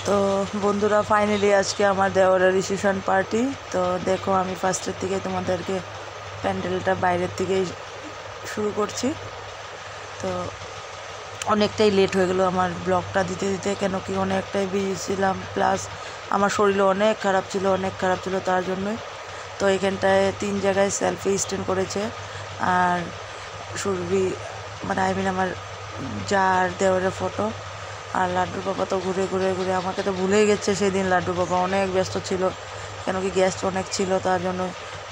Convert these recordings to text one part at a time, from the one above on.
তো বন্ধুরা, ফাইনালি আজকে আমার দেওয়ারের রিসেপশন পার্টি। তো দেখো, আমি ফার্স্টের থেকে তোমাদেরকে প্যান্ডেলটা বাইরের থেকেই শুরু করছি। তো অনেকটাই লেট হয়ে গেলো আমার ব্লগটা দিতে দিতে, কেন কি অনেকটাই বিজি ছিলাম, প্লাস আমার শরীরও অনেক খারাপ ছিল তার জন্যই। তো এখানটায় 3 জায়গায় সেলফি স্ট্যান্ড করেছে। আর সুরভি মানে আমার যার দেওয়ারের ফটো। আর লাড্ডুর বাবা তো ঘুরে ঘুরে ঘুরে আমাকে তো ভুলেই গেছে সেদিন। লাড্ডুর বাবা অনেক ব্যস্ত ছিল, কেন কি গেস্ট অনেক ছিল, তার জন্য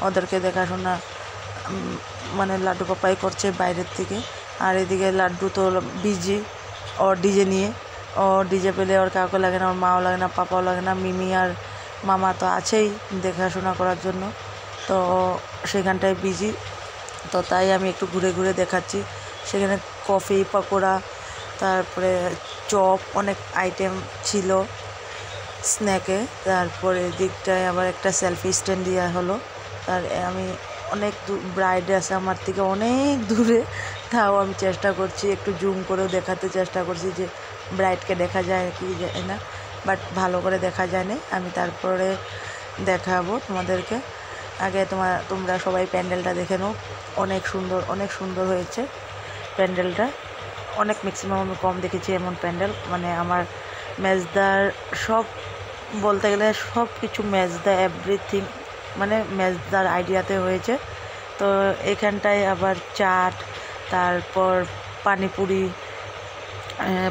ওদেরকে দেখাশোনা মানে লাড্ডু পাপাই করছে বাইরের থেকে। আর এদিকে লাড্ডু তো বিজি ওর ডিজে নিয়ে। ও ডিজে পেলে ওর কাউকে লাগে না, ওর মাও লাগে না, পাপাও লাগে না, মিমি আর মামা তো আছেই দেখাশোনা করার জন্য। তো সেখানটায় বিজি। তো তাই আমি একটু ঘুরে ঘুরে দেখাচ্ছি। সেখানে কফি, পকোড়া, তারপরে চপ, অনেক আইটেম ছিল স্ন্যাকে। তারপরে দিকটায় আবার একটা সেলফি স্ট্যান্ড দেওয়া হলো। তার আমি অনেক ব্রাইড আছে আমার থেকে অনেক দূরে, তাও আমি চেষ্টা করছি একটু জুম করেও দেখাতে চেষ্টা করছি যে ব্রাইডকে দেখা যায় কি যায় না, বাট ভালো করে দেখা যায় না। আমি তারপরে দেখাবো তোমাদেরকে। আগে তোমরা সবাই প্যান্ডেলটা দেখে নাও। অনেক সুন্দর হয়েছে প্যান্ডেলটা। অনেক ম্যাক্সিমাম আমি কম দেখেছি এমন প্যান্ডেল। মানে আমার মেজদার সব বলতে গেলে সব কিছু মেজদা এভরিথিং মানে মেজদার আইডিয়াতে হয়েছে। তো এখানটায় আবার চাট, তারপর পানিপুরি,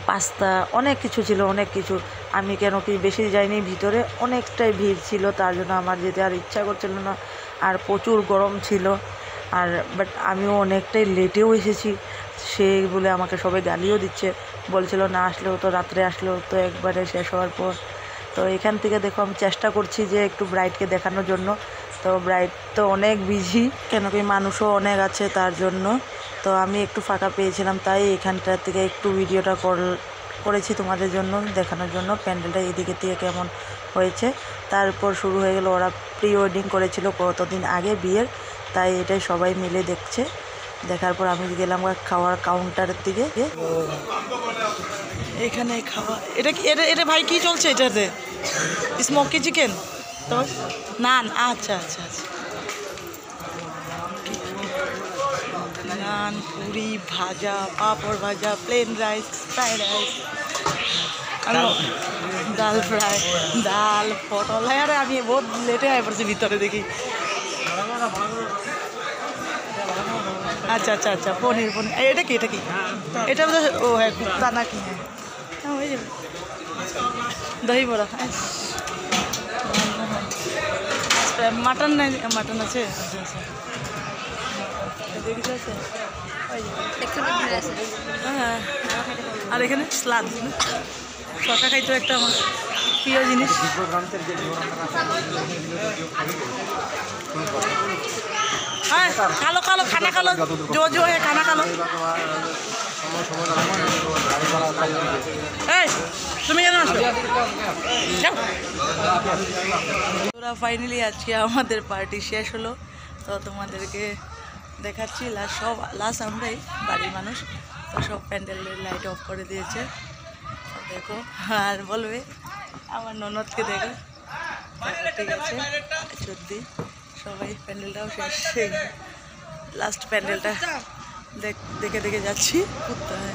পাস্তা, অনেক কিছু ছিল, অনেক কিছু। আমি কেন কি বেশি যাইনি ভিতরে, অনেকটাই ভিড় ছিল, তার জন্য আমার যেতে আর ইচ্ছা করছিল না। আর প্রচুর গরম ছিল। আর বাট আমিও অনেকটাই লেটেও এসেছি, সেই বলে আমাকে সবাই গালিও দিচ্ছে, বলছিল না আসলেও তো, রাত্রে আসলেও তো একবারে শেষ হওয়ার পর। তো এখান থেকে দেখো আমি চেষ্টা করছি যে একটু ব্রাইডকে দেখানোর জন্য। তো ব্রাইড তো অনেক বিজি, কেন কি মানুষও অনেক আছে তার জন্য। তো আমি একটু ফাঁকা পেয়েছিলাম, তাই এখানটা থেকে একটু ভিডিওটা করেছি তোমাদের জন্য দেখানোর জন্য প্যান্ডেলটা এদিকে থেকে কেমন হয়েছে। তারপর শুরু হয়ে গেল, ওরা প্রি ওয়েডিং করেছিল কতদিন আগে বিয়ের, তাই এটাই সবাই মিলে দেখছে। দেখার পর আমি গেলাম খাওয়ার কাউন্টারের দিকে। এখানে খাওয়া, এটা কি এটা ভাই কি চলছে এটাতে? স্মোকি চিকেন তো নান, আচ্ছা আচ্ছা আচ্ছা। নান, পুরি, ভাজা, পাঁপড় ভাজা, প্লেন রাইস, ফ্রাইড রাইস, ডাল ফ্রাই, ডাল, পটল। হ্যাঁ, আমি বহুত লেটে হয়ে পড়ছি ভিতরে দেখি। আচ্ছা আচ্ছা আচ্ছা, পনির। এটা কি এটা ও হ্যাঁ, কুপ্তা নাকি? হ্যাঁ হয়ে যাবে। দহি বড়া, মাটন নাই? মাটন আছে, হ্যাঁ। আর এখানে স্লাদ, শশা খাইতো একটা আমার প্রিয় জিনিস। হ্যাঁ, কালো খানা কালো, জো হ্যাঁ, খানা কালো। এই তুমি কেন আসো? তোরা ফাইনালি আজকে আমাদের পার্টি শেষ হলো। তো তোমাদেরকে দেখাচ্ছি লাস্ট আমরাই বাড়ির মানুষ। তো সব প্যান্ডেলের লাইট অফ করে দিয়েছে, দেখো। আর বলবে আমার ননদকে দেখো, ঠিক আছে। সত্যি সবাই প্যান্ডেলটাও শেষ, লাস্ট প্যান্ডেলটা দেখে দেখে যাচ্ছি। কোথায়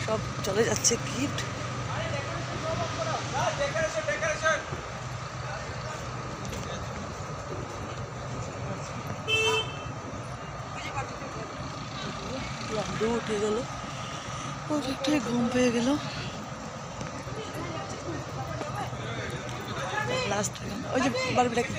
সব চলে যাচ্ছে গিফট। লাড্ডু উঠে গেল, অনেকটাই ঘুম পেয়ে গেল। লাস্ট ওই যে বারবিটা কি